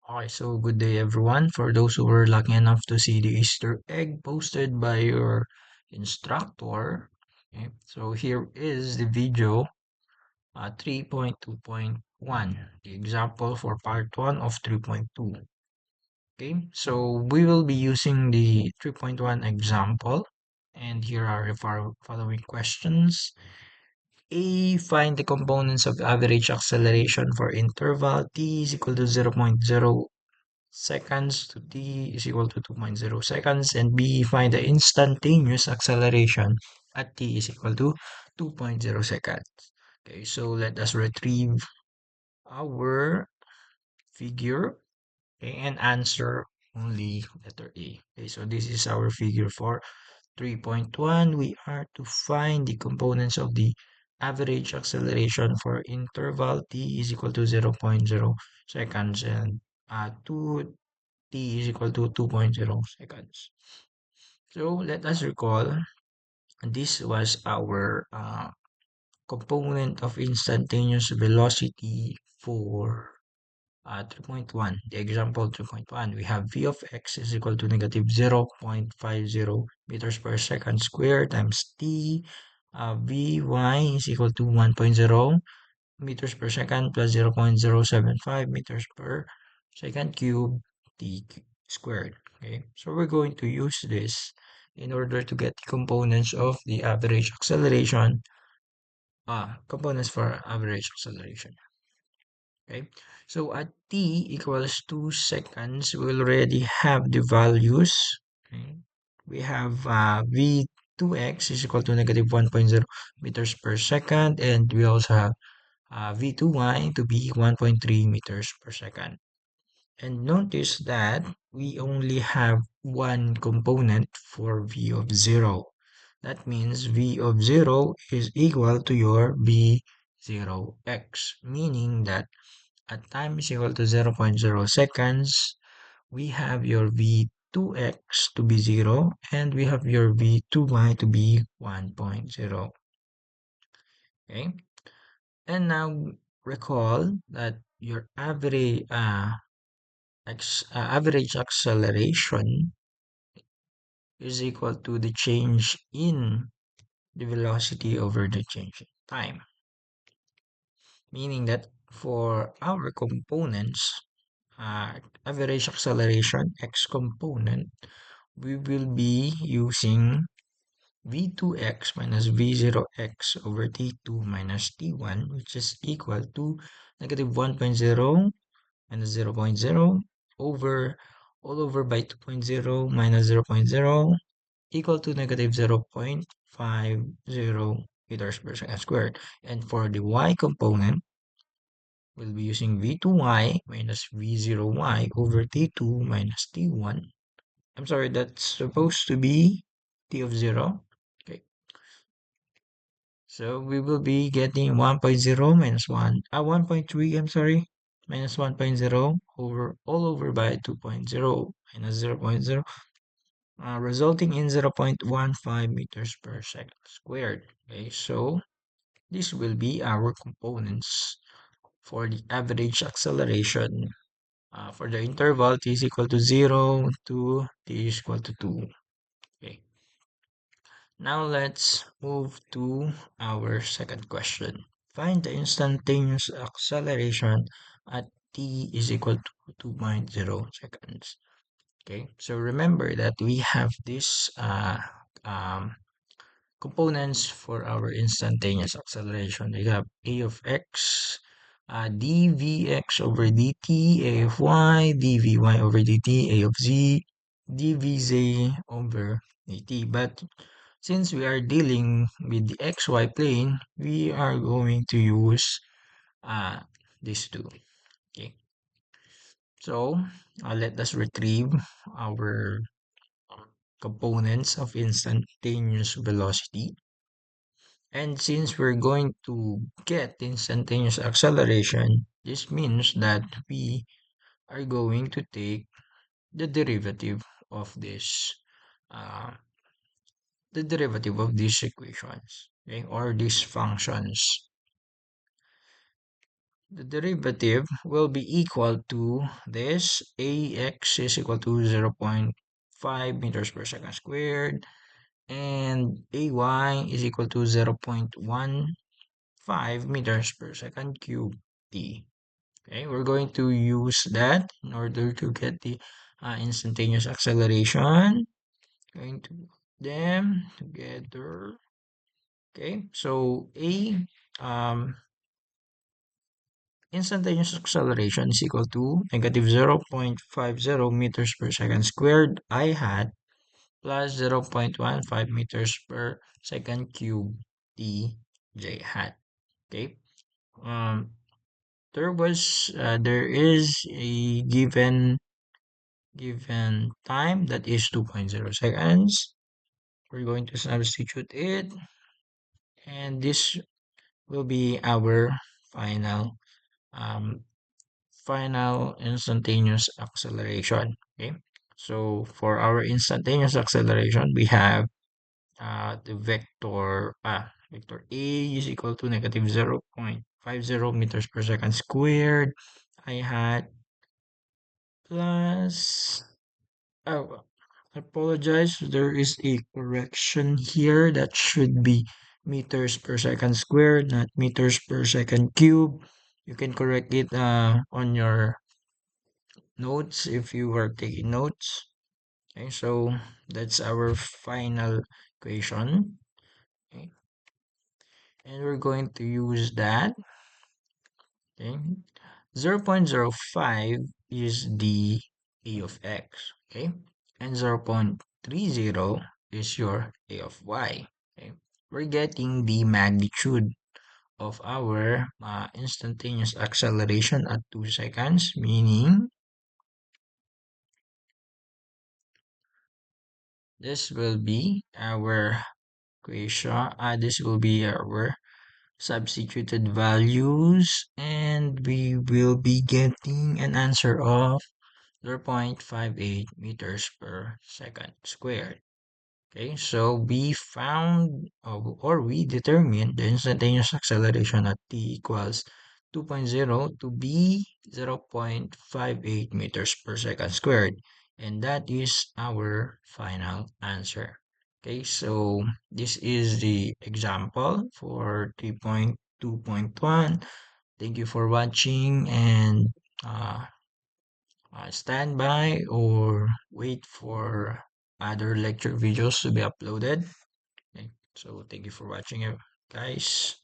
Okay, so good day everyone. For those who were lucky enough to see the Easter egg posted by your instructor, okay, so here is the video 3.2.1, the example for part 1 of 3.2. Okay, so we will be using the 3.1 example, and here are the following questions. A, find the components of average acceleration for interval t is equal to 0.0 seconds to t is equal to 2.0 seconds, and B, find the instantaneous acceleration at t is equal to 2.0 seconds. Okay, so let us retrieve our figure, okay, and answer only letter A. Okay, so this is our figure for 3.1. We are to find the components of the average acceleration for interval t is equal to 0.0 seconds and 2 t is equal to 2.0 seconds. So let us recall this was our component of instantaneous velocity for 3.1. The example 3.1, we have v of x is equal to negative 0.50 meters per second squared times t. Vy is equal to 1.0 meters per second plus 0.075 meters per second cube t squared. Okay, so we're going to use this in order to get the components of the average acceleration, components for average acceleration. Okay, so at t equals 2 seconds, we already have the values. Okay, we have v2x is equal to negative 1.0 meters per second, and we also have v2y to be 1.3 meters per second. And notice that we only have one component for v of 0. That means v of 0 is equal to your v0x, meaning that at time is equal to 0.0 seconds, we have your v2x to be 0, and we have your v2y to be 1.0. Okay? And now recall that your average acceleration is equal to the change in the velocity over the change in time. Meaning that for our components, average acceleration x component, we will be using v2x minus v0x over t2 minus t1, which is equal to negative 1.0 minus 0.0 over all over by 2.0 minus 0.0 equal to negative 0.50 meters per second squared. And for the y component, we'll be using v2y minus v0y over t2 minus t1. I'm sorry, that's supposed to be t of 0. Okay, so we will be getting 1.0 minus 1.3, I'm sorry, minus 1.0 over all over by 2.0 minus 0.0, resulting in 0.15 meters per second squared. Okay, so this will be our components for the average acceleration for the interval t is equal to 0 to t is equal to 2. Okay, now let's move to our second question. Find the instantaneous acceleration at t is equal to 2.0 seconds. Okay, so remember that we have this components for our instantaneous acceleration. We have a of x, dvx over dt, a of y, dvy over dt, a of z, dvz over dt. But since we are dealing with the xy plane, we are going to use uh, these two. Okay, so let us retrieve our components of instantaneous velocity. And since we're going to get instantaneous acceleration, this means that we are going to take the derivative of this, uh, these equations, okay, or these functions. the derivative will be equal to this. Ax is equal to 0.5 meters per second squared, and ay is equal to 0.15 meters per second cubed t. Okay, we're going to use that in order to get the instantaneous acceleration. Going to put them together. Okay, so um, instantaneous acceleration is equal to negative 0.50 meters per second squared I hat plus 0.15 meters per second cube d j hat. Okay, um, there is a given time that is 2.0 seconds. We're going to substitute it, and this will be our final um, final instantaneous acceleration. Okay, so for our instantaneous acceleration, we have the vector a is equal to negative 0.50 meters per second squared I had plus, oh, I apologize, there is a correction here. That should be meters per second squared, not meters per second cube. You can correct it on your notes if you were taking notes. Okay, so that's our final equation. Okay, and we're going to use that. Okay, 0.05 is the a of x. Okay, and 0.30 is your a of y. Okay, we're getting the magnitude of our instantaneous acceleration at 2 seconds, meaning this will be our equation. This will be our substituted values, and we will be getting an answer of 0.58 meters per second squared. Okay, so we found or we determined the instantaneous acceleration at t equals 2.0 to be 0.58 meters per second squared. And that is our final answer. Okay, so this is the example for 3.2.1. Thank you for watching, and uh, stand by or wait for other lecture videos to be uploaded. Okay, so thank you for watching, guys.